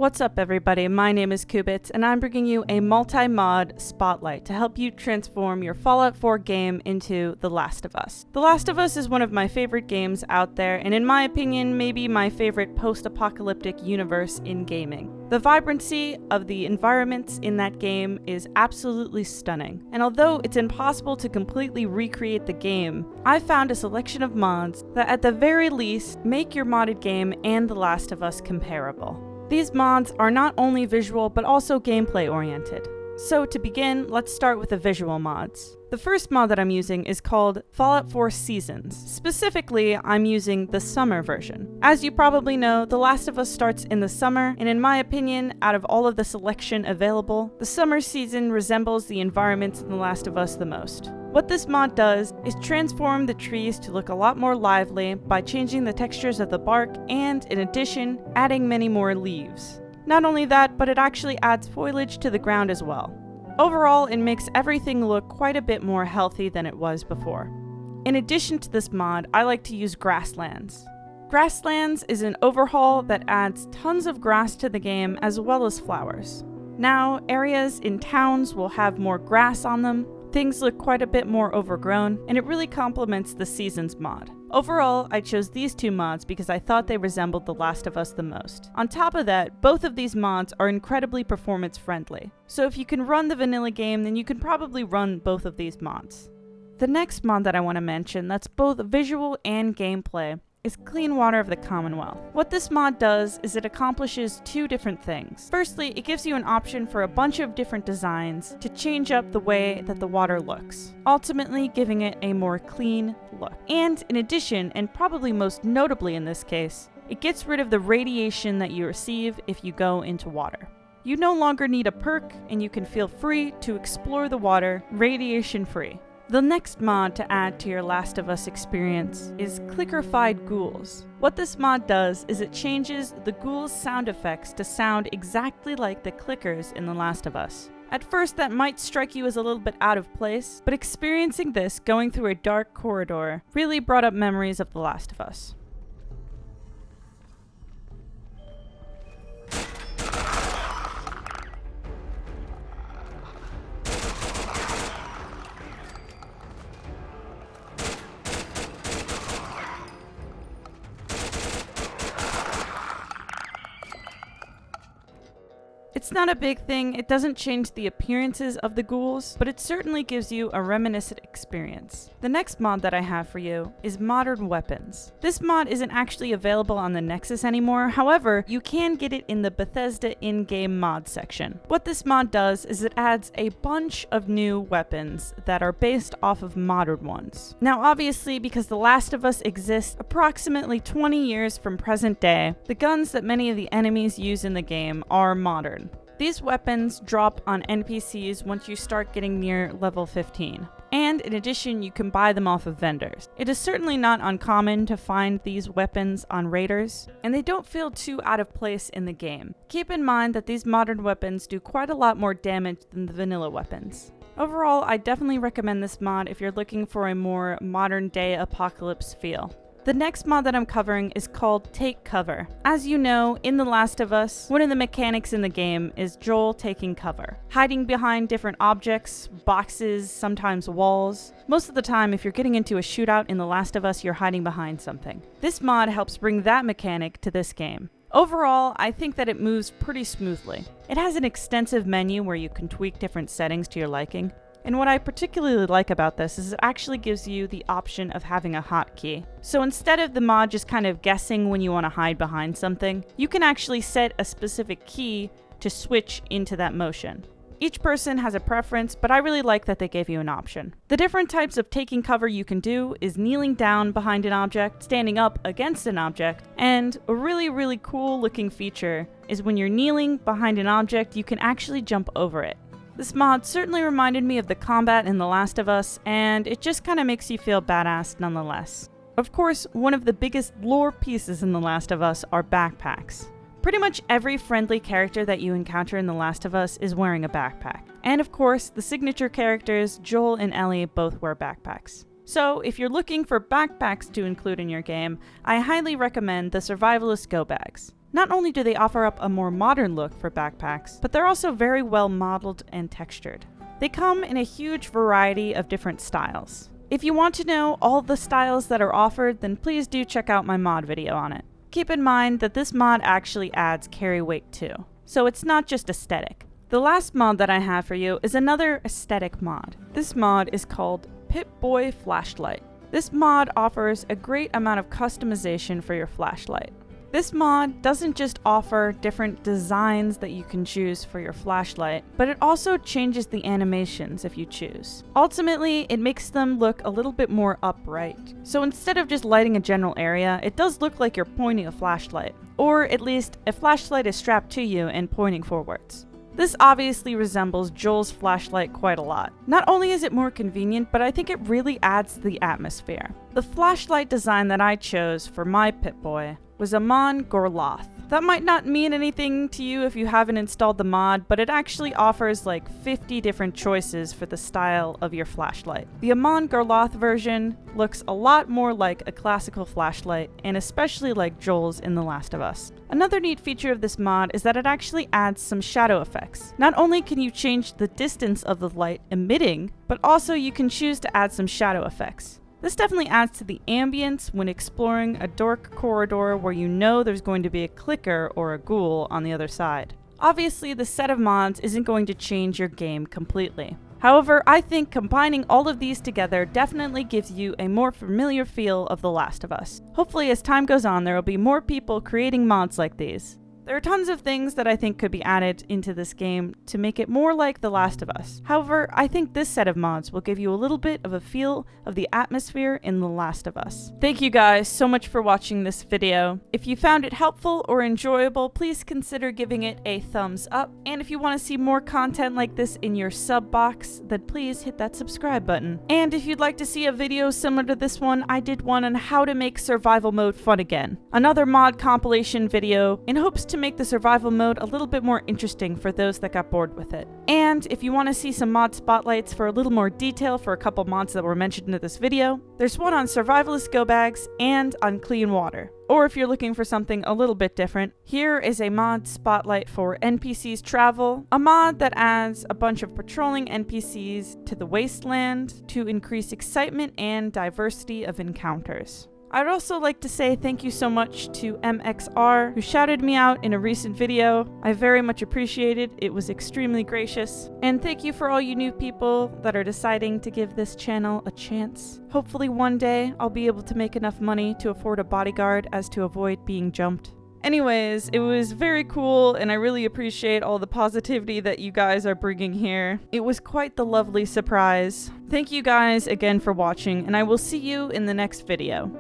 What's up everybody, my name is Kubits, and I'm bringing you a multi-mod spotlight to help you transform your Fallout 4 game into The Last of Us. The Last of Us is one of my favorite games out there, and in my opinion, maybe my favorite post-apocalyptic universe in gaming. The vibrancy of the environments in that game is absolutely stunning, and although it's impossible to completely recreate the game, I found a selection of mods that at the very least make your modded game and The Last of Us comparable. These mods are not only visual, but also gameplay oriented. So to begin, let's start with the visual mods. The first mod that I'm using is called Fallout 4 Seasons. Specifically, I'm using the summer version. As you probably know, The Last of Us starts in the summer, and in my opinion, out of all of the selection available, the summer season resembles the environments in The Last of Us the most. What this mod does is transform the trees to look a lot more lively by changing the textures of the bark and, in addition, adding many more leaves. Not only that, but it actually adds foliage to the ground as well. Overall, it makes everything look quite a bit more healthy than it was before. In addition to this mod, I like to use Grasslands. Grasslands is an overhaul that adds tons of grass to the game as well as flowers. Now, areas in towns will have more grass on them, things look quite a bit more overgrown, and it really complements the Seasons mod. Overall, I chose these two mods because I thought they resembled The Last of Us the most. On top of that, both of these mods are incredibly performance friendly. So if you can run the vanilla game, then you can probably run both of these mods. The next mod that I want to mention that's both visual and gameplay is Clean Water of the Commonwealth. What this mod does is it accomplishes two different things. Firstly, it gives you an option for a bunch of different designs to change up the way that the water looks, ultimately giving it a more clean look. And in addition, and probably most notably in this case, it gets rid of the radiation that you receive if you go into water. You no longer need a perk, and you can feel free to explore the water radiation-free. The next mod to add to your Last of Us experience is Clickerfied Ghouls. What this mod does is it changes the ghouls' sound effects to sound exactly like the clickers in The Last of Us. At first that might strike you as a little bit out of place, but experiencing this going through a dark corridor really brought up memories of The Last of Us. It's not a big thing, it doesn't change the appearances of the ghouls, but it certainly gives you a reminiscent experience. The next mod that I have for you is Modern Weapons. This mod isn't actually available on the Nexus anymore, however, you can get it in the Bethesda in-game mod section. What this mod does is it adds a bunch of new weapons that are based off of modern ones. Now obviously, because The Last of Us exists approximately 20 years from present day, the guns that many of the enemies use in the game are modern. These weapons drop on NPCs once you start getting near level 15. And in addition, you can buy them off of vendors. It is certainly not uncommon to find these weapons on raiders, and they don't feel too out of place in the game. Keep in mind that these modern weapons do quite a lot more damage than the vanilla weapons. Overall, I definitely recommend this mod if you're looking for a more modern day apocalypse feel. The next mod that I'm covering is called Take Cover. As you know, in The Last of Us, one of the mechanics in the game is Joel taking cover, hiding behind different objects, boxes, sometimes walls. Most of the time, if you're getting into a shootout in The Last of Us, you're hiding behind something. This mod helps bring that mechanic to this game. Overall, I think that it moves pretty smoothly. It has an extensive menu where you can tweak different settings to your liking. And what I particularly like about this is it actually gives you the option of having a hotkey. So instead of the mod just kind of guessing when you want to hide behind something, you can actually set a specific key to switch into that motion. Each person has a preference, but I really like that they gave you an option. The different types of taking cover you can do is kneeling down behind an object, standing up against an object, and a really cool looking feature is when you're kneeling behind an object, you can actually jump over it. This mod certainly reminded me of the combat in The Last of Us, and it just kind of makes you feel badass nonetheless. Of course, one of the biggest lore pieces in The Last of Us are backpacks. Pretty much every friendly character that you encounter in The Last of Us is wearing a backpack. And of course, the signature characters, Joel and Ellie, both wear backpacks. So if you're looking for backpacks to include in your game, I highly recommend the Survivalist Go Bags. Not only do they offer up a more modern look for backpacks, but they're also very well modeled and textured. They come in a huge variety of different styles. If you want to know all the styles that are offered, then please do check out my mod video on it. Keep in mind that this mod actually adds carry weight too, so it's not just aesthetic. The last mod that I have for you is another aesthetic mod. This mod is called Pip-boy Flashlight. This mod offers a great amount of customization for your flashlight. This mod doesn't just offer different designs that you can choose for your flashlight, but it also changes the animations if you choose. Ultimately, it makes them look a little bit more upright. So instead of just lighting a general area, it does look like you're pointing a flashlight, or at least a flashlight is strapped to you and pointing forwards. This obviously resembles Joel's flashlight quite a lot. Not only is it more convenient, but I think it really adds to the atmosphere. The flashlight design that I chose for my Pip-boy was Amon Gorloth. That might not mean anything to you if you haven't installed the mod, but it actually offers like 50 different choices for the style of your flashlight. The Amon Gorloth version looks a lot more like a classical flashlight, and especially like Joel's in The Last of Us. Another neat feature of this mod is that it actually adds some shadow effects. Not only can you change the distance of the light emitting, but also you can choose to add some shadow effects. This definitely adds to the ambience when exploring a dark corridor where you know there's going to be a clicker or a ghoul on the other side. Obviously, the set of mods isn't going to change your game completely. However, I think combining all of these together definitely gives you a more familiar feel of The Last of Us. Hopefully, as time goes on, there will be more people creating mods like these. There are tons of things that I think could be added into this game to make it more like The Last of Us. However, I think this set of mods will give you a little bit of a feel of the atmosphere in The Last of Us. Thank you guys so much for watching this video. If you found it helpful or enjoyable, please consider giving it a thumbs up. And if you want to see more content like this in your sub box, then please hit that subscribe button. And if you'd like to see a video similar to this one, I did one on how to make survival mode fun again. Another mod compilation video in hopes to make the survival mode a little bit more interesting for those that got bored with it. And if you want to see some mod spotlights for a little more detail for a couple mods that were mentioned in this video, there's one on survivalist go bags and on clean water. Or if you're looking for something a little bit different, here is a mod spotlight for NPCs Travel, a mod that adds a bunch of patrolling NPCs to the wasteland to increase excitement and diversity of encounters. I'd also like to say thank you so much to MXR, who shouted me out in a recent video. I very much appreciate it. It was extremely gracious. And thank you for all you new people that are deciding to give this channel a chance. Hopefully one day I'll be able to make enough money to afford a bodyguard as to avoid being jumped. Anyways, it was very cool, and I really appreciate all the positivity that you guys are bringing here. It was quite the lovely surprise. Thank you guys again for watching, and I will see you in the next video.